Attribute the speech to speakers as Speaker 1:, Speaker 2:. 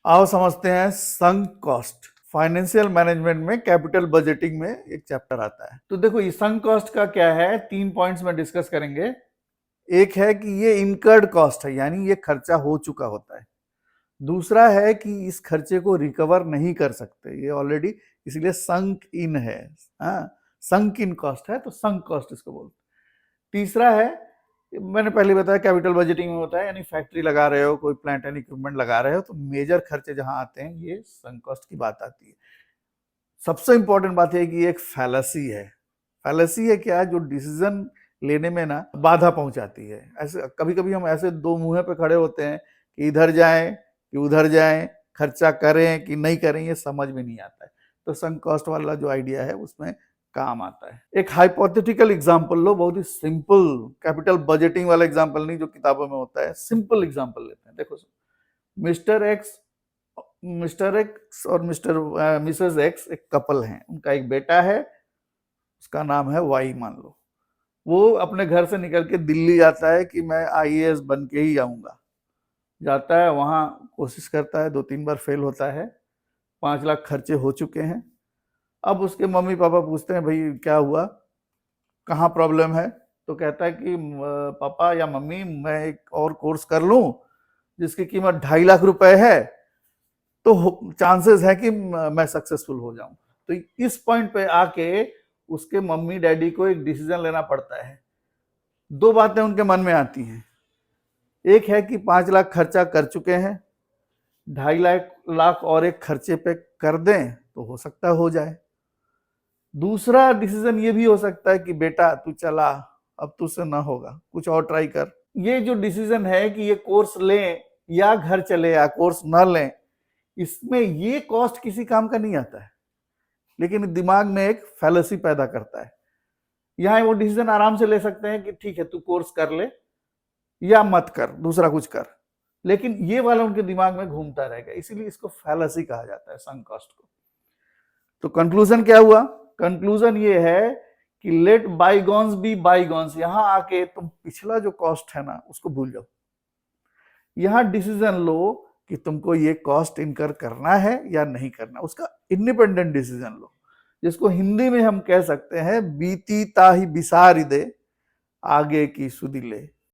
Speaker 1: आओ समझते हैं संक कॉस्ट। फाइनेंशियल मैनेजमेंट में कैपिटल बजटिंग में एक चैप्टर आता है। तो देखो ये संक कॉस्ट का क्या है, 3 पॉइंट्स में डिस्कस करेंगे। एक है कि ये इनकर्ड कॉस्ट है, यानी ये खर्चा हो चुका होता है। दूसरा है कि इस खर्चे को रिकवर नहीं कर सकते, ये ऑलरेडी, इसलिए संक इन है। संक इन कॉस्ट है तो संक कॉस्ट इसको बोलते। तीसरा है, मैंने पहले बताया कैपिटल बजटिंग में होता है, यानी फैक्ट्री लगा रहे हो, कोई प्लांट एंड इक्विपमेंट लगा रहे हो, तो मेजर खर्चे जहां आते हैं ये संक कॉस्ट की बात आती है। सबसे इंपॉर्टेंट बात है कि एक फैलेसी है। फैलेसी है क्या, जो डिसीजन लेने में ना बाधा पहुंचाती है। ऐसे कभी कभी हम ऐसे दो मुंहे पे खड़े होते हैं कि इधर जाएं कि उधर जाएं, खर्चा करें कि नहीं करें, ये समझ में नहीं आता है। तो संक कॉस्ट वाला जो आइडिया है उसमें काम आता है। एक हाइपोथेटिकल एग्जांपल लो, बहुत ही सिंपल, कैपिटल बजटिंग वाला एग्जांपल नहीं जो किताबों में होता है, सिंपल एग्जांपल लेते हैं। देखो, मिस्टर एक्स और मिसेस एक्स एक कपल हैं, उनका एक बेटा है, उसका नाम है वाई मान लो। वो अपने घर से निकल के दिल्ली जाता है कि मैं आईएएस बन के ही जाऊंगा। जाता है, वहां कोशिश करता है, 2-3 बार फेल होता है, 5 लाख खर्चे हो चुके हैं। अब उसके मम्मी पापा पूछते हैं भाई क्या हुआ, कहाँ प्रॉब्लम है? तो कहता है कि पापा या मम्मी मैं एक और कोर्स कर लूं जिसकी कीमत 2.5 लाख रुपए है, तो चांसेस है कि मैं सक्सेसफुल हो जाऊं। तो इस पॉइंट पे आके उसके मम्मी डैडी को एक डिसीजन लेना पड़ता है। दो बातें उनके मन में आती हैं। एक है कि 5 लाख खर्चा कर चुके हैं, 2.5 लाख और एक खर्चे पे कर दें तो हो सकता हो जाए। दूसरा डिसीजन ये भी हो सकता है कि बेटा तू चला, अब तुझसे ना होगा, कुछ और ट्राई कर। ये जो डिसीजन है कि ये कोर्स लें या घर चले या कोर्स ना लें, इसमें ये कॉस्ट किसी काम का नहीं आता है, लेकिन दिमाग में एक फैलेसी पैदा करता है। यहाँ वो डिसीजन आराम से ले सकते हैं कि ठीक है तू कोर्स कर ले या मत कर, दूसरा कुछ कर, लेकिन ये वाला उनके दिमाग में घूमता रहेगा, इसीलिए इसको फैलेसी कहा जाता है, संक कॉस्ट को। तो कंक्लूजन क्या हुआ? कंक्लूजन ये है कि लेट बाईगॉन्स बी बाईगॉन्स। यहां आके तुम पिछला जो कॉस्ट है ना उसको भूल जाओ। यहां डिसीजन लो कि तुमको ये कॉस्ट इनकर करना है या नहीं करना, उसका इंडिपेंडेंट डिसीजन लो, जिसको हिंदी में हम कह सकते हैं बीती ताही बिसारी दे, आगे की सुधी ले।